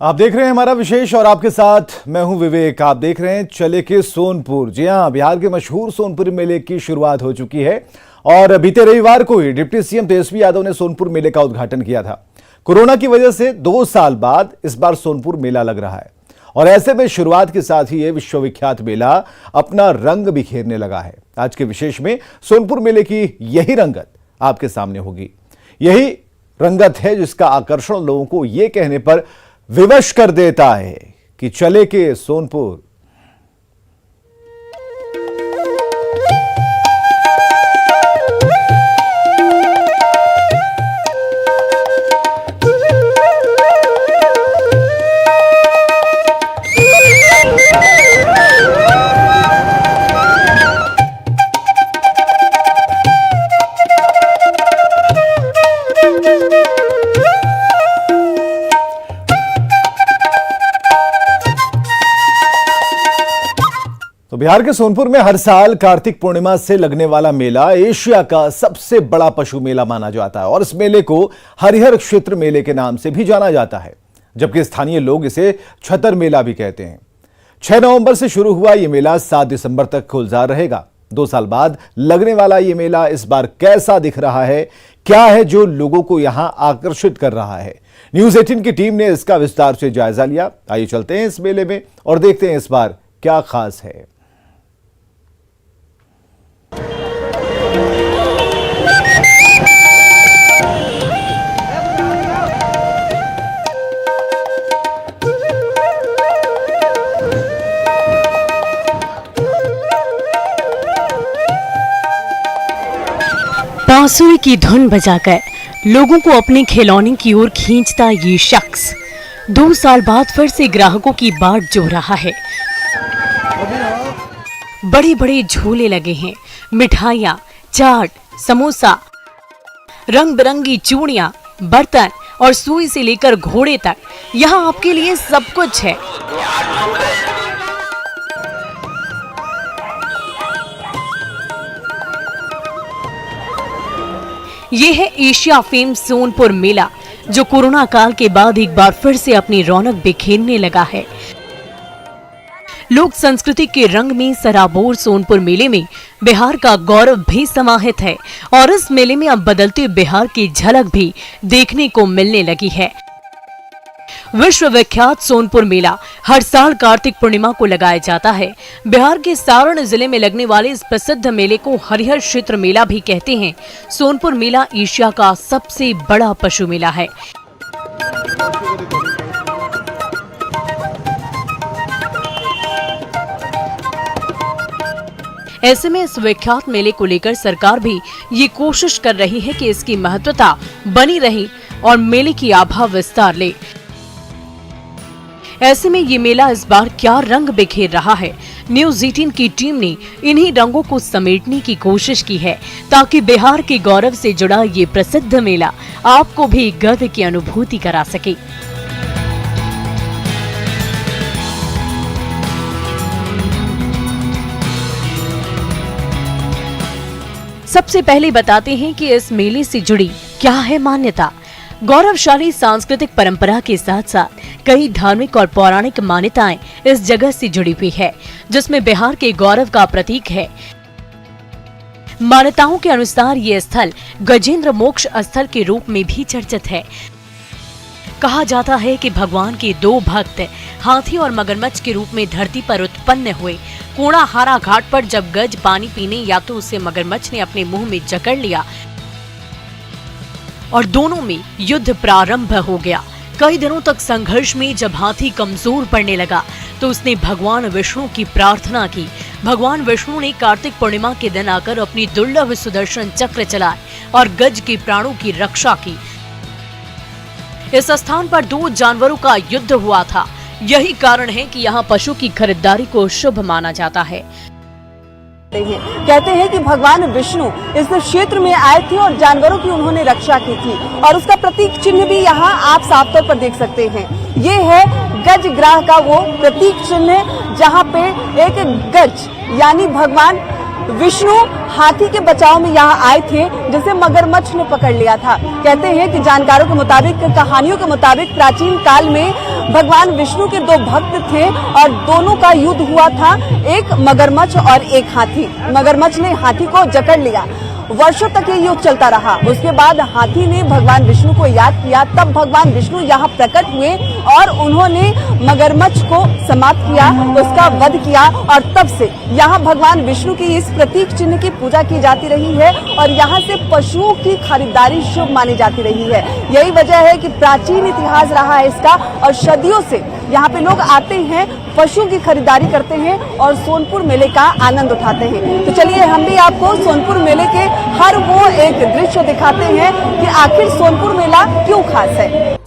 आप देख रहे हैं हमारा विशेष और आपके साथ मैं हूं विवेक। आप देख रहे हैं चले के सोनपुर। जी हां, बिहार के मशहूर सोनपुर मेले की शुरुआत हो चुकी है और बीते रविवार को ही डिप्टी सीएम तेजस्वी यादव ने सोनपुर मेले का उद्घाटन किया था। कोरोना की वजह से 2 साल बाद इस बार सोनपुर मेला लग रहा है और ऐसे में शुरुआत के साथ ही ये विश्वविख्यात मेला अपना रंग बिखेरने लगा है। आज के विशेष में सोनपुर मेले की यही रंगत आपके सामने होगी। यही रंगत है जिसका आकर्षण लोगों को यह कहने पर विवश कर देता है कि चले के सोनपुर। तो बिहार के सोनपुर में हर साल कार्तिक पूर्णिमा से लगने वाला मेला एशिया का सबसे बड़ा पशु मेला माना जाता है और इस मेले को हरिहर क्षेत्र मेले के नाम से भी जाना जाता है, जबकि स्थानीय लोग इसे छतर मेला भी कहते हैं। 6 नवंबर से शुरू हुआ यह मेला 7 दिसंबर तक गुलजार रहेगा। 2 साल बाद लगने वाला यह मेला इस बार कैसा दिख रहा है, क्या है जो लोगों को यहां आकर्षित कर रहा है, न्यूज 18 की टीम ने इसका विस्तार से जायजा लिया। आइए चलते हैं इस मेले में और देखते हैं इस बार क्या खास है। बांसुरी की धुन बजाकर लोगों को अपने खिलौने की ओर खींचता ये शख्स 2 साल बाद फिर से ग्राहकों की बाट जो रहा है। बड़े बड़े झूले लगे हैं, मिठाइयाँ, चाट, समोसा, रंग बिरंगी चूड़ियाँ, बर्तन और सुई से लेकर घोड़े तक यहाँ आपके लिए सब कुछ है। ये है एशिया फेम सोनपुर मेला, जो कोरोना काल के बाद एक बार फिर से अपनी रौनक बिखेरने लगा है। लोक संस्कृति के रंग में सराबोर सोनपुर मेले में बिहार का गौरव भी समाहित है और इस मेले में अब बदलते बिहार की झलक भी देखने को मिलने लगी है। विश्वविख्यात सोनपुर मेला हर साल कार्तिक पूर्णिमा को लगाया जाता है। बिहार के सारण जिले में लगने वाले इस प्रसिद्ध मेले को हरिहर क्षेत्र मेला भी कहते हैं। सोनपुर मेला एशिया का सबसे बड़ा पशु मेला है। ऐसे में इस विख्यात मेले को लेकर सरकार भी ये कोशिश कर रही है कि इसकी महत्वता बनी रहे और मेले की आभा विस्तार ले। ऐसे में ये मेला इस बार क्या रंग बिखेर रहा है, न्यूज 18 की टीम ने इन्हीं रंगों को समेटने की कोशिश की है ताकि बिहार के गौरव से जुड़ा ये प्रसिद्ध मेला आपको भी गर्व की अनुभूति करा सके। सबसे पहले बताते हैं कि इस मेले से जुड़ी क्या है मान्यता। गौरवशाली सांस्कृतिक परंपरा के साथ साथ कई धार्मिक और पौराणिक मान्यताएं इस जगह से जुड़ी हुई है, जिसमें बिहार के गौरव का प्रतीक है। मान्यताओं के अनुसार ये स्थल गजेंद्र मोक्ष स्थल के रूप में भी चर्चित है। कहा जाता है कि भगवान के 2 भक्त हाथी और मगरमच्छ के रूप में धरती पर उत्पन्न हुए। कोणाहारा घाट पर जब गज पानी पीने या तो उसे मगरमच्छ ने अपने मुंह में जकड़ लिया और दोनों में युद्ध प्रारंभ हो गया। कई दिनों तक संघर्ष में जब हाथी कमजोर पड़ने लगा तो उसने भगवान विष्णु की प्रार्थना की। भगवान विष्णु ने कार्तिक पूर्णिमा के दिन आकर अपनी दुर्लभ सुदर्शन चक्र चलाए और गज के प्राणों की रक्षा की। इस स्थान पर 2 जानवरों का युद्ध हुआ था। यही कारण है कि यहाँ पशु की खरीदारी को शुभ माना जाता है। कहते हैं कि भगवान विष्णु इस क्षेत्र में आए थे और जानवरों की उन्होंने रक्षा की थी और उसका प्रतीक चिन्ह भी यहाँ आप साफ तौर पर देख सकते हैं। ये है गज ग्राह का वो प्रतीक चिन्ह, जहाँ पे एक गज यानी भगवान विष्णु हाथी के बचाव में यहाँ आए थे, जिसे मगरमच्छ ने पकड़ लिया था। कहते हैं कि जानकारों के मुताबिक, कहानियों के मुताबिक प्राचीन काल में भगवान विष्णु के दो भक्त थे और दोनों का युद्ध हुआ था, एक मगरमच्छ और एक हाथी। मगरमच्छ ने हाथी को जकड़ लिया, वर्षों तक ये युद्ध चलता रहा। उसके बाद हाथी ने भगवान विष्णु को याद किया, तब भगवान विष्णु यहाँ प्रकट हुए और उन्होंने मगरमच्छ को समाप्त किया, उसका वध किया और तब से यहाँ भगवान विष्णु की इस प्रतीक चिन्ह की पूजा की जाती रही है और यहाँ से पशुओं की खरीदारी शुभ मानी जाती रही है। यही वजह है कि प्राचीन इतिहास रहा है इसका और सदियों से यहाँ पे लोग आते हैं, पशुओं की खरीदारी करते हैं और सोनपुर मेले का आनंद उठाते हैं। तो चलिए हम भी आपको सोनपुर मेले के हर वो एक दृश्य दिखाते हैं कि आखिर सोनपुर मेला क्यों खास है।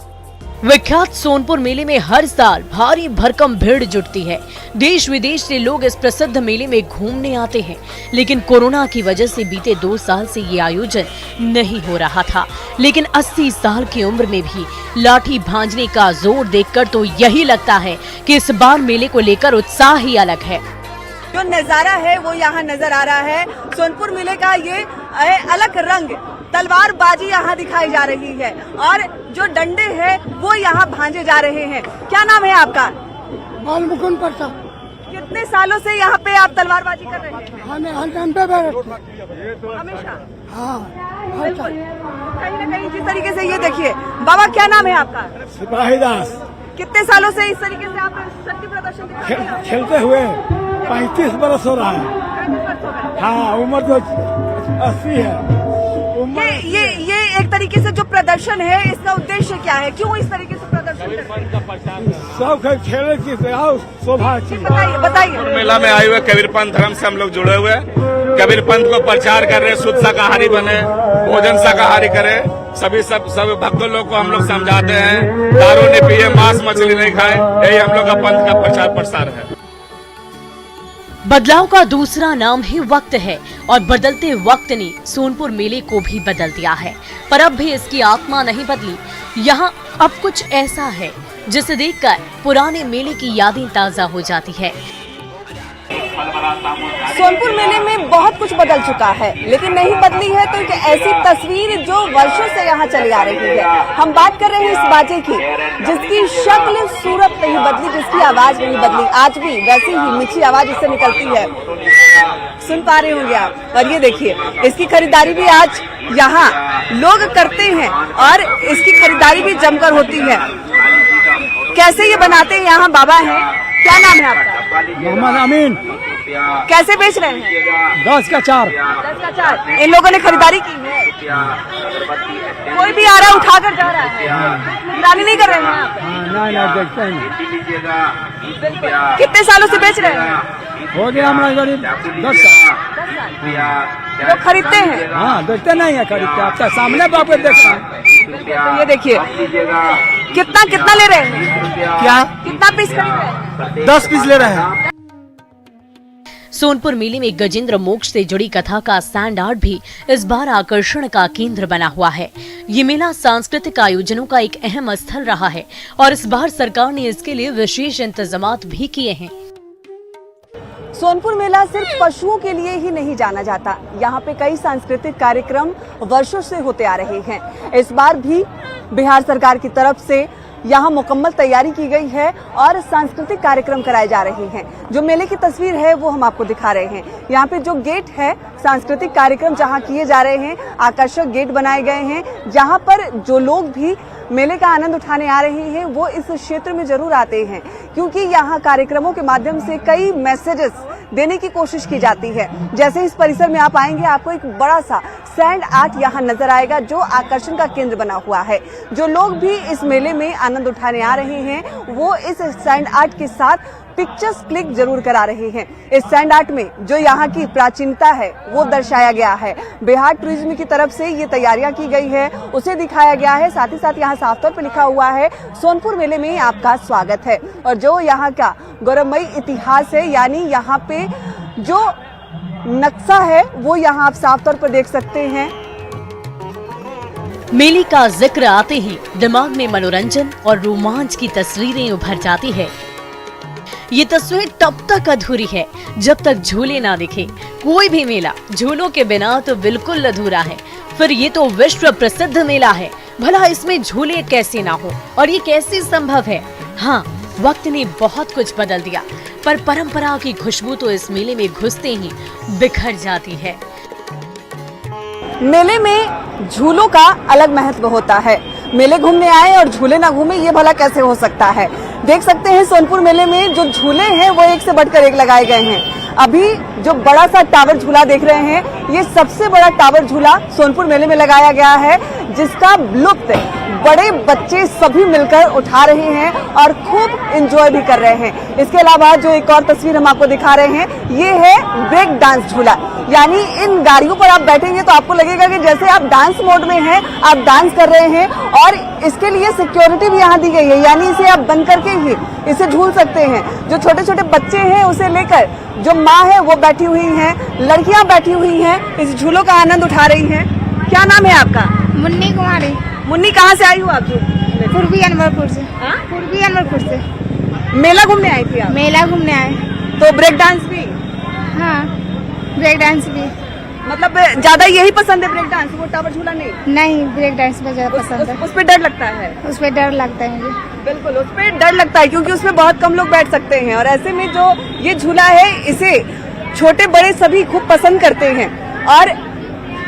विख्यात सोनपुर मेले में हर साल भारी भरकम भीड़ जुटती है। देश विदेश से लोग इस प्रसिद्ध मेले में घूमने आते हैं, लेकिन कोरोना की वजह से बीते 2 साल से ये आयोजन नहीं हो रहा था। लेकिन 80 साल की उम्र में भी लाठी भांजने का जोर देखकर तो यही लगता है कि इस बार मेले को लेकर उत्साह ही अलग है। जो नजारा है वो यहाँ नजर आ रहा है। सोनपुर मेले का ये अलग रंग, तलवारबाजी यहाँ दिखाई जा रही है और जो डंडे हैं वो यहाँ भांजे जा रहे हैं। क्या नाम है आपका? मुकुंद प्रसाद। कितने सालों से यहाँ पे आप तलवारबाजी कर रहे हैं? हमेशा। हाँ, बिल्कुल। कहीं न कहीं जिस तरीके से ये देखिए, बाबा क्या नाम है आपका? सिपाही दास। कितने सालों से इस तरीके से आप शक्ति प्रदर्शन दिखाते हैं? खेलते हुए 35 बरस हो रहा है। हाँ, उम्र तो 80 है। ये एक तरीके से जो प्रदर्शन है, इसका उद्देश्य क्या है? क्यों इस तरीके से प्रदर्शन करते हैं? सब खेले की शोभा चीज। बताइए। मेला में आए हुए कबीर पंथ धर्म से हम लोग जुड़े हुए हैं। कबीर पंथ को प्रचार कर रहे, शुद्ध शाकाहारी बने, भोजन शाकाहारी करे। सब भक्तों लोग को हम लोग समझाते हैं, दारू नहीं पिए, मांस मछली नहीं खाए। यही हम लोग का पंथ का प्रचार प्रसार है। बदलाव का दूसरा नाम ही वक्त है और बदलते वक्त ने सोनपुर मेले को भी बदल दिया है, पर अब भी इसकी आत्मा नहीं बदली। यहाँ अब कुछ ऐसा है जिसे देखकर पुराने मेले की यादें ताजा हो जाती है। सोनपुर मेले में बहुत कुछ बदल चुका है, लेकिन नहीं बदली है तो एक ऐसी तस्वीर जो वर्षों से यहाँ चली आ रही है। हम बात कर रहे हैं इस बाजे की, जिसकी शक्ल सूरत नहीं बदली, जिसकी आवाज नहीं बदली, आज भी वैसी ही मीठी आवाज इससे निकलती है। सुन पा रहे होंगे आप। और ये देखिए, इसकी खरीदारी भी आज यहाँ लोग करते हैं और इसकी खरीदारी भी जमकर होती है। कैसे ये बनाते हैं यहाँ बाबा हैं, क्या नाम है आपका? मोहम्मद अमीन। कैसे बेच रहे हैं? 10 का 4। 10 का 4। इन लोगों ने खरीदारी की है? कोई भी आ रहा है उठाकर जा रहा है, निगरानी नहीं कर रहे हैं आप? नहीं, देखते हैं। कितने सालों से बेच रहे हैं? हो गया हमारा 10 साल। लोग खरीदते हैं? हाँ, देखते नहीं है, खरीदते। आपका सामने बाप देख रहे हैं। तो ये देखिए, कितना ले रहे हैं? क्या? कितना पीस खरीद रहे हैं? 10 पीस ले रहे हैं। सोनपुर मेले में गजेंद्र मोक्ष से जुड़ी कथा का सैंड आर्ट भी इस बार आकर्षण का केंद्र बना हुआ है। ये मेला सांस्कृतिक आयोजनों का एक अहम स्थल रहा है और इस बार सरकार ने इसके लिए विशेष इंतजामात भी किए हैं। सोनपुर मेला सिर्फ पशुओं के लिए ही नहीं जाना जाता, यहाँ पे कई सांस्कृतिक कार्यक्रम वर्षों से होते आ रहे हैं। इस बार भी बिहार सरकार की तरफ से यहाँ मुकम्मल तैयारी की गई है और सांस्कृतिक कार्यक्रम कराए जा रहे हैं। जो मेले की तस्वीर है वो हम आपको दिखा रहे हैं। यहाँ पे जो गेट है, सांस्कृतिक कार्यक्रम जहाँ किए जा रहे हैं, आकर्षक गेट बनाए गए हैं, जहाँ पर जो लोग भी मेले का आनंद उठाने आ रहे हैं वो इस क्षेत्र में जरूर आते हैं, क्योंकि यहाँ कार्यक्रमों के माध्यम से कई मैसेजेस देने की कोशिश की जाती है। जैसे इस परिसर में आप आएंगे, आपको एक बड़ा सा सैंड आर्ट यहाँ नजर आएगा जो आकर्षण का केंद्र बना हुआ है। जो लोग भी इस मेले में आनंद उठाने आ रहे हैं वो इस सैंड आर्ट के साथ पिक्चर्स क्लिक जरूर करा रहे हैं। इस सैंड आर्ट में जो यहाँ की प्राचीनता है वो दर्शाया गया है। बिहार टूरिज्म की तरफ से ये तैयारियां की गई है, उसे दिखाया गया है। साथ ही साथ यहाँ साफ तौर पर लिखा हुआ है, सोनपुर मेले में आपका स्वागत है। और जो यहाँ का गौरवमयी इतिहास है, यानी यहाँ पे जो नक्शा है वो यहाँ आप साफ तौर पर देख सकते हैं। मेले का जिक्र आते ही दिमाग में मनोरंजन और रोमांच की तस्वीरें उभर जाती है। ये तस्वीर तब तक अधूरी है जब तक झूले ना दिखे। कोई भी मेला झूलों के बिना तो बिल्कुल अधूरा है। फिर ये तो विश्व प्रसिद्ध मेला है, भला इसमें झूले कैसे ना हो और ये कैसे संभव है। हाँ, वक्त ने बहुत कुछ बदल दिया, पर परंपरा की खुशबू तो इस मेले में घुसते ही बिखर जाती है। मेले में झूलों का अलग महत्व होता है। मेले घूमने आए और झूले ना घूमे, ये भला कैसे हो सकता है। देख सकते हैं सोनपुर मेले में जो झूले हैं वो एक से बढ़कर एक लगाए गए हैं। अभी जो बड़ा सा टावर झूला देख रहे हैं, ये सबसे बड़ा टावर झूला सोनपुर मेले में लगाया गया है, जिसका लुत्फ बड़े बच्चे सभी मिलकर उठा रहे हैं और खूब एंजॉय भी कर रहे हैं। इसके अलावा जो एक और तस्वीर हम आपको दिखा रहे हैं, ये है ब्रेक डांस झूला। यानी इन गाड़ियों पर आप बैठेंगे तो आपको लगेगा कि जैसे आप डांस मोड में हैं, आप डांस कर रहे हैं और इसके लिए सिक्योरिटी भी यहाँ दी गई है। यानी इसे आप बंद करके ही इसे झूल सकते हैं। जो छोटे छोटे बच्चे हैं उसे लेकर जो माँ है वो बैठी हुई है, लड़कियां बैठी हुई हैं, इस झूलों का आनंद उठा रही हैं। क्या नाम है आपका? मुन्नी कुमारी। मुन्नी, कहाँ से आई हो आप? पूर्वी अनवरपुर से। पूर्वी अनवरपुर से मेला घूमने आई थी आप? मेला घूमने आए। तो ब्रेक डांस भी? हाँ, ब्रेक डांस भी। मतलब ज्यादा यही पसंद है ब्रेक डांस, वो टावर झूला नहीं? नहीं, ब्रेक डांस में ज्यादा पसंद है। उस पे डर लगता है? उस पर डर लगता है मुझे। बिल्कुल, उस पे डर लगता है क्योंकि उसमें बहुत कम लोग बैठ सकते हैं और ऐसे में जो ये झूला है इसे छोटे बड़े सभी खूब पसंद करते हैं। और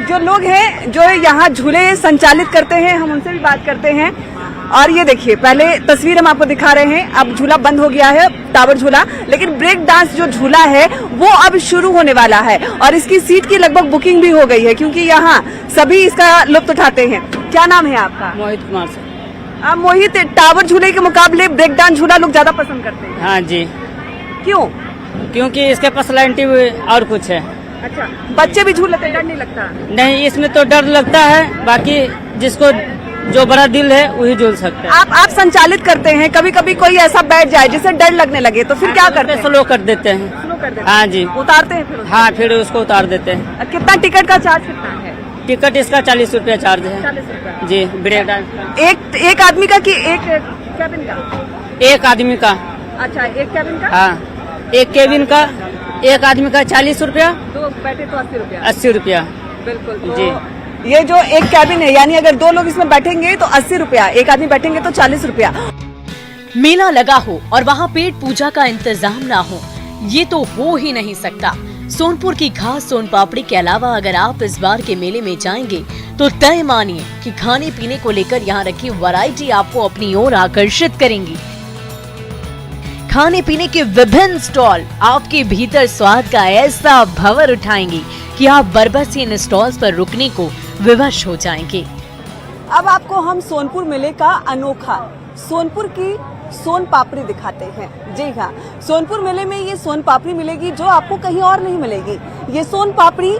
जो लोग हैं जो यहाँ झूले संचालित करते हैं, हम उनसे भी बात करते हैं। और ये देखिए, पहले तस्वीर हम आपको दिखा रहे हैं, अब झूला बंद हो गया है टावर झूला, लेकिन ब्रेक डांस जो झूला है वो अब शुरू होने वाला है और इसकी सीट की लगभग बुकिंग भी हो गई है क्योंकि यहाँ सभी इसका लुत्फ उठाते हैं। क्या नाम है आपका? मोहित कुमार से। आप मोहित, टावर झूले के मुकाबले ब्रेक डांस झूला लोग ज्यादा पसंद करते हैं? हाँ जी। क्यों? क्योंकि इसके पर्सनैलिटी और कुछ है। अच्छा, बच्चे भी झूल लेते, डर नहीं लगता? नहीं, इसमें तो डर लगता है, बाकी जिसको जो बड़ा दिल है वही झूल सकता है। आप संचालित करते हैं, कभी कभी कोई ऐसा बैठ जाए जिसे डर लगने लगे तो फिर क्या करते हैं? स्लो कर देते हैं। स्लो कर देते हैं? हाँ जी। उतारते हैं फिर? हाँ, फिर उसको उतार देते हैं। कितना टिकट का चार्ज कितना है? टिकट इसका 40 रुपया चार्ज है। 40 रुपया जी, ब्रेक डांस का। एक आदमी का कि एक कैबिन का? एक आदमी का। अच्छा, एक कैबिन का? हाँ, एक केबिन का, एक आदमी का 40 रुपया, दो बैठे तो 80 रुपया। 80 रुपया। बिल्कुल तो जी। ये जो एक कैबिन है, यानी अगर दो लोग इसमें बैठेंगे तो 80 रुपया, एक आदमी बैठेंगे तो 40 रुपया। मेला लगा हो और वहाँ पेट पूजा का इंतजाम ना हो, ये तो हो ही नहीं सकता। सोनपुर की खास सोन पापड़ी के अलावा अगर आप इस बार के मेले में जाएंगे तो तय मानिए कि खाने पीने को लेकर यहाँ रखी वैरायटी आपको अपनी ओर आकर्षित करेंगी। खाने पीने के विभिन्न स्टॉल आपके भीतर स्वाद का ऐसा भंवर उठाएंगी कि आप बरबस इन स्टॉल्स पर रुकने को विवश हो जाएंगे। अब आपको हम सोनपुर मेले का अनोखा सोनपुर की सोन पापड़ी दिखाते हैं। जी हाँ, सोनपुर मेले में ये सोन पापड़ी मिलेगी जो आपको कहीं और नहीं मिलेगी। ये सोन पापड़ी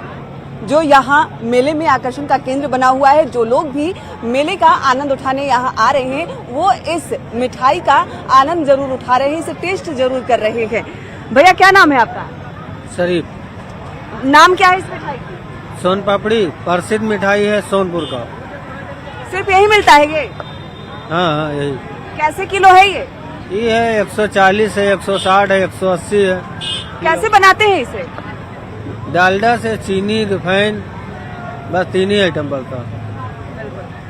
जो यहाँ मेले में आकर्षण का केंद्र बना हुआ है, जो लोग भी मेले का आनंद उठाने यहाँ आ रहे हैं वो इस मिठाई का आनंद जरूर उठा रहे हैं, इसे टेस्ट जरूर कर रहे हैं। भैया, क्या नाम है आपका? शरीफ। नाम क्या है इस मिठाई की? सोन पापड़ी प्रसिद्ध मिठाई है सोनपुर का। सिर्फ यही मिलता है ये? हाँ, यही। कैसे किलो है ये? ये है 140 है, 160 है, 180 है। कैसे बनाते हैं इसे? डालडा से, चीनी, रिफाइन, बस 3 ही आइटम बनता।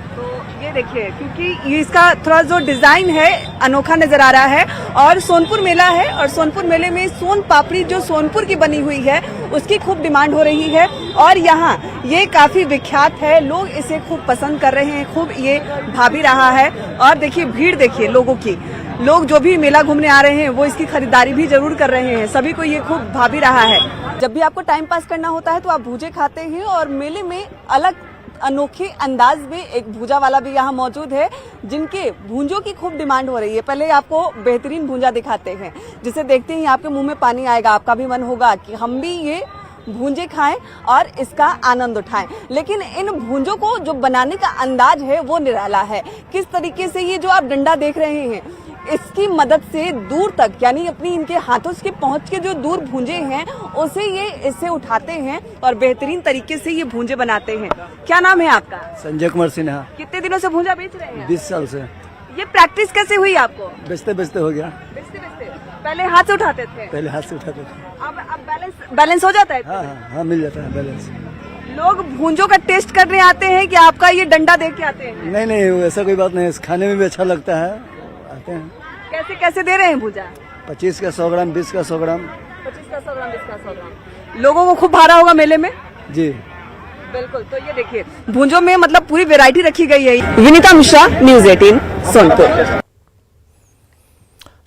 तो ये देखिए, क्योंकि ये इसका थोड़ा जो डिजाइन है अनोखा नजर आ रहा है और सोनपुर मेला है और सोनपुर मेले में सोन पापड़ी जो सोनपुर की बनी हुई है उसकी खूब डिमांड हो रही है और यहाँ ये काफी विख्यात है। लोग इसे खूब पसंद कर रहे हैं, खूब ये भा भी रहा है। और देखिए भीड़, देखिए लोगों की, लोग जो भी मेला घूमने आ रहे हैं वो इसकी खरीदारी भी जरूर कर रहे हैं। सभी को ये खूब भा भी रहा है। जब भी आपको टाइम पास करना होता है तो आप भूजे खाते हैं और मेले में अलग अनोखे अंदाज में एक भूजा वाला भी यहाँ मौजूद है जिनके भूंजों की खूब डिमांड हो रही है। पहले आपको बेहतरीन भूंजा दिखाते हैं जिसे देखते ही आपके मुंह में पानी आएगा, आपका भी मन होगा कि हम भी ये भूंजे खाएं और इसका आनंद उठाएं। लेकिन इन भूंजों को जो बनाने का अंदाज है वो निराला है। किस तरीके से ये जो आप डंडा देख रहे हैं इसकी मदद से दूर तक, यानी अपनी इनके हाथों के पहुंच के जो दूर भूंजे हैं उसे ये इससे उठाते हैं और बेहतरीन तरीके से ये भूंजे बनाते हैं। क्या नाम है आपका? संजय कुमार सिन्हा। कितने दिनों से भूंजा बेच रहे हैं? 20 साल से। ये प्रैक्टिस कैसे हुई आपको? बेचते बेचते हो गया। बेचते बेचते पहले हाथ से उठाते थे, पहले हाथ से उठाते थे। अब बैलेंस हो जाता है? हाँ हाँ हाँ, मिल जाता है बैलेंस। लोग भूंजों का टेस्ट करने आते हैं कि आपका ये डंडा देख के आते हैं? नहीं नहीं, ऐसा कोई बात नहीं, खाने में भी अच्छा लगता है, आते हैं। कैसे कैसे दे रहे हैं भूजा? 25 का 100 ग्राम, 20 का 100 ग्राम। 25 का 100 ग्राम, 20 का 100 ग्राम। लोगों को खूब भारा होगा मेले में? जी बिल्कुल। तो ये देखिए, भूंजों में मतलब पूरी वैरायटी रखी गई है। विनीता मिश्रा, न्यूज 18 सोनपुर।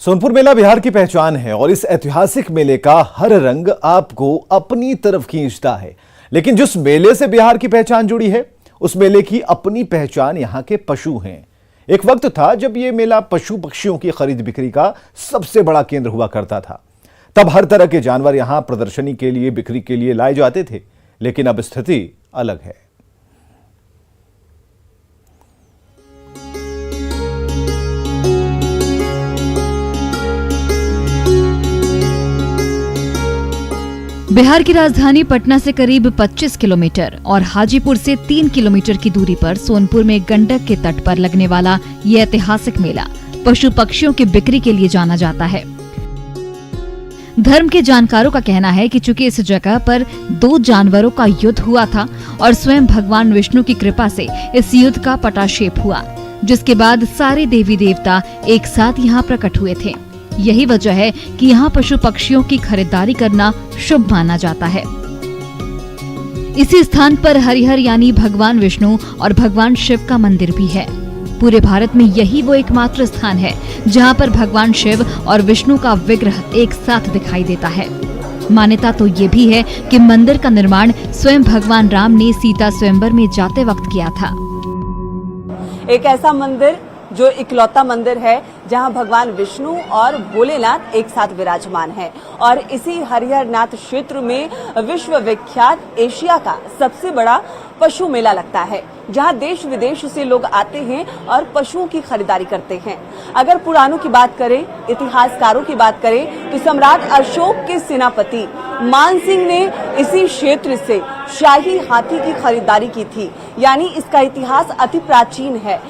सोनपुर मेला बिहार की पहचान है और इस ऐतिहासिक मेले का हर रंग आपको अपनी तरफ खींचता है। लेकिन जिस मेले से बिहार की पहचान जुड़ी है, उस मेले की अपनी पहचान यहाँ के पशु हैं। एक वक्त था जब ये मेला पशु पक्षियों की खरीद बिक्री का सबसे बड़ा केंद्र हुआ करता था। तब हर तरह के जानवर यहां प्रदर्शनी के लिए, बिक्री के लिए लाए जाते थे। लेकिन अब स्थिति अलग है। बिहार की राजधानी पटना से करीब 25 किलोमीटर और हाजीपुर से 3 किलोमीटर की दूरी पर सोनपुर में गंडक के तट पर लगने वाला ये ऐतिहासिक मेला पशु पक्षियों की बिक्री के लिए जाना जाता है। धर्म के जानकारों का कहना है कि चूंकि इस जगह पर 2 जानवरों का युद्ध हुआ था और स्वयं भगवान विष्णु की कृपा से इस युद्ध का पटाक्षेप हुआ, जिसके बाद सारे देवी देवता एक साथ यहाँ प्रकट हुए थे। यही वजह है कि यहाँ पशु पक्षियों की खरीदारी करना शुभ माना जाता है। इसी स्थान पर हरिहर यानी भगवान विष्णु और भगवान शिव का मंदिर भी है। पूरे भारत में यही वो एकमात्र स्थान है जहाँ पर भगवान शिव और विष्णु का विग्रह एक साथ दिखाई देता है। मान्यता तो ये भी है कि मंदिर का निर्माण स्वयं भगवान राम ने सीता स्वयंवर में जाते वक्त किया था। एक ऐसा मंदिर जो इकलौता मंदिर है जहां भगवान विष्णु और भोलेनाथ एक साथ विराजमान हैं और इसी हरिहरनाथ क्षेत्र में विश्व विख्यात एशिया का सबसे बड़ा पशु मेला लगता है, जहां देश विदेश से लोग आते हैं और पशुओं की खरीदारी करते हैं। अगर पुराणों की बात करें, इतिहासकारों की बात करें, तो सम्राट अशोक के सेनापति मान सिंह ने इसी क्षेत्र से शाही हाथी की खरीदारी की थी। यानी इसका इतिहास अति प्राचीन है।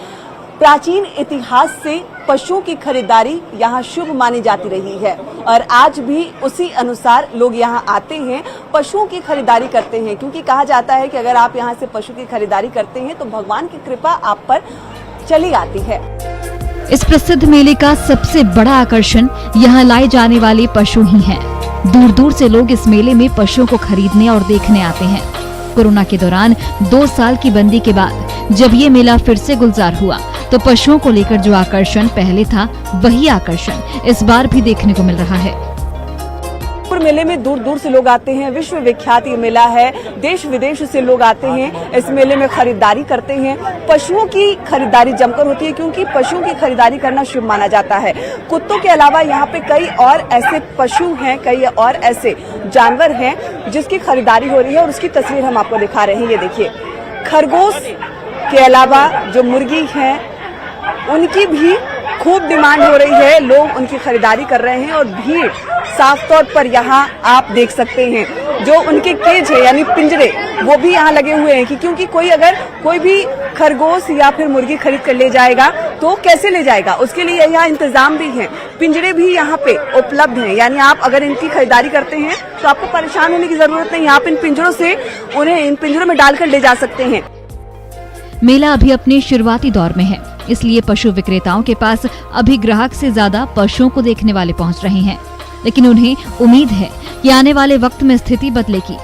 प्राचीन इतिहास से पशुओं की खरीदारी यहाँ शुभ मानी जाती रही है और आज भी उसी अनुसार लोग यहाँ आते हैं, पशुओं की खरीदारी करते हैं, क्योंकि कहा जाता है कि अगर आप यहाँ से पशु की खरीदारी करते हैं तो भगवान की कृपा आप पर चली आती है। इस प्रसिद्ध मेले का सबसे बड़ा आकर्षण यहाँ लाए जाने वाले पशु ही हैं। दूर दूर से लोग इस मेले में पशुओं को खरीदने और देखने आते हैं। कोरोना के दौरान 2 साल की बंदी के बाद जब ये मेला फिर से गुलजार हुआ तो पशुओं को लेकर जो आकर्षण पहले था, वही आकर्षण इस बार भी देखने को मिल रहा है। मेले में दूर दूर से लोग आते हैं। विश्व विख्यात ये मेला है, देश विदेश से लोग आते हैं, इस मेले में खरीदारी करते हैं। पशुओं की खरीदारी जमकर होती है क्योंकि पशुओं की खरीदारी करना शुभ माना जाता है। कुत्तों के अलावा यहाँ पे कई और ऐसे पशु हैं, कई और ऐसे जानवर हैं जिसकी खरीदारी हो रही है और उसकी तस्वीर हम आपको दिखा रहे हैं। ये देखिए, खरगोश के अलावा जो मुर्गी है उनकी भी खूब डिमांड हो रही है, लोग उनकी खरीदारी कर रहे हैं और भीड़ साफ तौर पर यहाँ आप देख सकते हैं। जो उनके केज है यानी पिंजरे, वो भी यहाँ लगे हुए हैं कि क्योंकि कोई भी खरगोश या फिर मुर्गी खरीद कर ले जाएगा तो कैसे ले जाएगा, उसके लिए यहाँ इंतजाम भी है। पिंजरे भी यहाँ पे उपलब्ध हैं, यानी आप अगर इनकी खरीदारी करते हैं तो आपको परेशान होने की जरूरत नहीं, आप इन पिंजरों से उन्हें इन पिंजरों में डालकर ले जा सकते हैं। मेला अभी अपने शुरुआती दौर में है, इसलिए पशु विक्रेताओं के पास अभी ग्राहक से ज्यादा पशुओं को देखने वाले पहुंच रहे हैं। लेकिन उन्हें उम्मीद है कि आने वाले वक्त में स्थिति बदलेगी।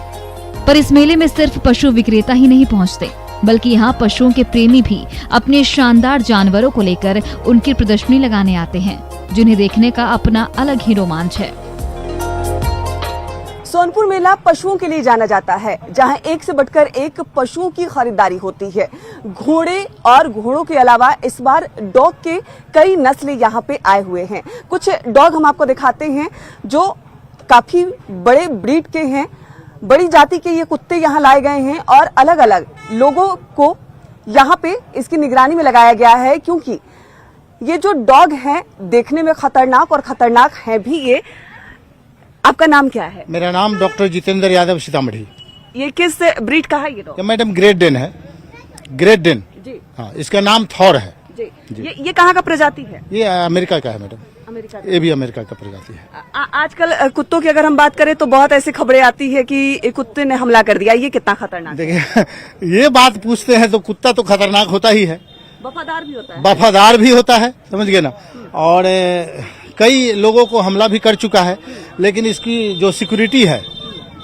पर इस मेले में सिर्फ पशु विक्रेता ही नहीं पहुंचते, बल्कि यहाँ पशुओं के प्रेमी भी अपने शानदार जानवरों को लेकर उनकी प्रदर्शनी लगाने आते हैं, जिन्हें देखने का अपना अलग ही रोमांच है। सोनपुर मेला पशुओं के लिए जाना जाता है, जहां एक से बढ़कर एक पशुओं की खरीदारी होती है। घोड़े और घोड़ों के अलावा इस बार डॉग के कई नस्ल यहाँ पे आए हुए हैं। कुछ डॉग हम आपको दिखाते हैं जो काफी बड़े ब्रीड के हैं, बड़ी जाति के ये कुत्ते यहाँ लाए गए हैं और अलग अलग लोगों को यहाँ पे इसकी निगरानी में लगाया गया है, क्योंकि ये जो डॉग हैं देखने में खतरनाक और खतरनाक है भी ये। आपका नाम क्या है? मेरा नाम डॉक्टर जितेंद्र यादव, सीतामढ़ी। ये किस ब्रीड का है ये डॉग? मैडम ग्रेट डेन है, ग्रेट डेन जी। हाँ, इसका नाम थॉर है जी। ये कहाँ का प्रजाति है? ये अमेरिका का है मैडम। अमेरिका ये भी अमेरिका का प्रजाति है। आजकल कुत्तों की अगर हम बात करें तो बहुत ऐसी खबरें आती है कि कुत्ते ने हमला कर दिया, ये कितना खतरनाक है? देखिए ये बात पूछते हैं तो कुत्ता तो खतरनाक होता ही है, वफादार भी होता है। वफादार भी होता है, समझ गए ना। और कई लोगों को हमला भी कर चुका है, लेकिन इसकी जो सिक्योरिटी है,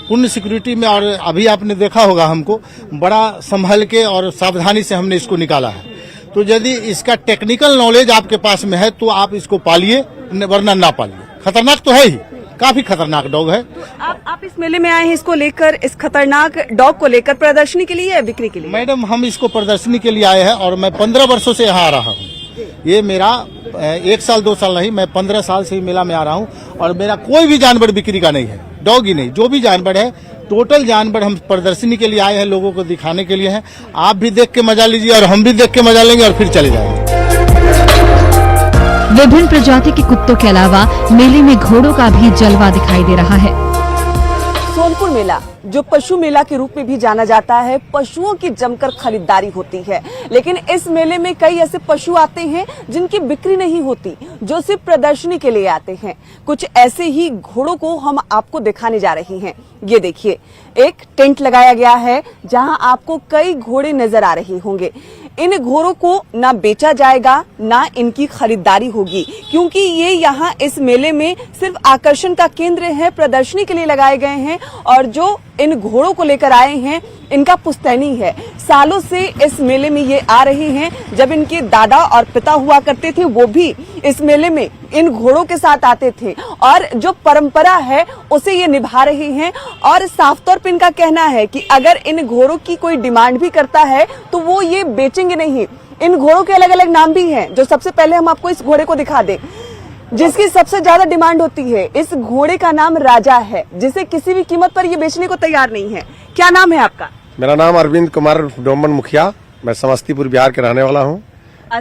पूर्ण सिक्योरिटी में, और अभी आपने देखा होगा हमको बड़ा संभल के और सावधानी से हमने इसको निकाला है। तो यदि इसका टेक्निकल नॉलेज आपके पास में है तो आप इसको पालिए, वरना ना पालिए। खतरनाक तो है ही, काफी खतरनाक डॉग है। तो आप इस मेले में आए हैं इसको लेकर, इस खतरनाक डॉग को लेकर प्रदर्शनी के लिए या बिक्री के लिए? मैडम हम इसको प्रदर्शनी के लिए आए हैं और मैं 15 वर्षों से यहाँ आ रहा हूँ। ये मेरा 1 साल 2 साल नहीं, मैं 15 साल से ही मेला में आ रहा हूँ और मेरा कोई भी जानवर बिक्री का नहीं है, डॉग ही नहीं, जो भी जानवर है टोटल जानवर हम प्रदर्शनी के लिए आए हैं, लोगों को दिखाने के लिए हैं। आप भी देख के मजा लीजिए और हम भी देख के मजा लेंगे और फिर चले जाएंगे। विभिन्न प्रजाति के कुत्तों के अलावा मेले में घोड़ों का भी जलवा दिखाई दे रहा है। सोनपुर मेला जो पशु मेला के रूप में भी जाना जाता है, पशुओं की जमकर खरीदारी होती है, लेकिन इस मेले में कई ऐसे पशु आते हैं जिनकी बिक्री नहीं होती, जो सिर्फ प्रदर्शनी के लिए आते हैं। कुछ ऐसे ही घोड़ों को हम आपको दिखाने जा रहे हैं। ये देखिए, एक टेंट लगाया गया है जहां आपको कई घोड़े नजर आ रहे होंगे। इन घोड़ों को ना बेचा जाएगा ना इनकी खरीदारी होगी, क्योंकि ये यहाँ इस मेले में सिर्फ आकर्षण का केंद्र है, प्रदर्शनी के लिए लगाए गए हैं। और जो इन घोड़ों को लेकर आए हैं इनका पुश्तैनी है, सालों से इस मेले में ये आ रहे हैं। जब इनके दादा और पिता हुआ करते थे वो भी इस मेले में इन घोड़ों के साथ आते थे और जो परंपरा है उसे ये निभा रहे हैं। और साफ तौर पर इनका कहना है कि अगर इन घोड़ों की कोई डिमांड भी करता है तो वो ये बेचेंगे नहीं। इन घोड़ों के अलग अलग नाम भी हैं, जो सबसे पहले हम आपको इस घोड़े को दिखा दें जिसकी सबसे ज्यादा डिमांड होती है। इस घोड़े का नाम राजा है, जिसे किसी भी कीमत पर ये बेचने को तैयार नहीं है। क्या नाम है आपका? मेरा नाम अरविंद कुमार डोमन मुखिया, मैं समस्तीपुर बिहार के रहने वाला हूँ।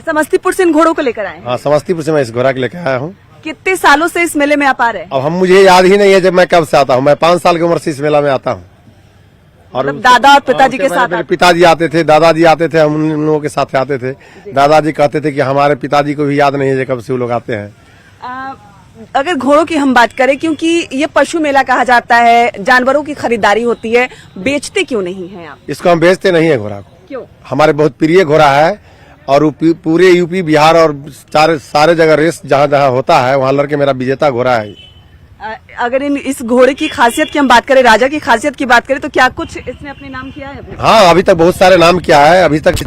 समस्तीपुर से इन घोड़ों को लेकर आए हैं? हाँ, समस्तीपुर से मैं इस घोड़ा के लेकर आया हूँ। कितने सालों से इस मेले में आप आ रहे हैं? अब हम मुझे याद ही नहीं है जब मैं कब से आता हूँ। मैं 5 साल की उम्र से इस मेला में आता हूँ। और मतलब दादा और पिताजी के साथ? मेरे पिताजी आते थे, दादाजी आते थे, हम उन लोगों के साथ आते थे। दादाजी कहते थे कि हमारे पिताजी को भी याद नहीं है कब से वो लोग आते हैं। अगर घोड़ों की हम बात करें, क्योंकि ये पशु मेला कहा जाता है, जानवरों की खरीदारी होती है, बेचते क्यों नहीं हैं आप? इसको हम बेचते नहीं है घोड़ा को। क्यों? हमारे बहुत प्रिय घोड़ा है और पूरे यूपी बिहार और सारे जगह रेस जहाँ जहाँ होता है वहाँ लड़के मेरा विजेता घोड़ा है। अगर इस घोड़े की खासियत की हम बात करें, राजा की खासियत की बात करें, तो क्या कुछ इसने अपने नाम किया है? हाँ, अभी तक बहुत सारे नाम किया है। अभी तक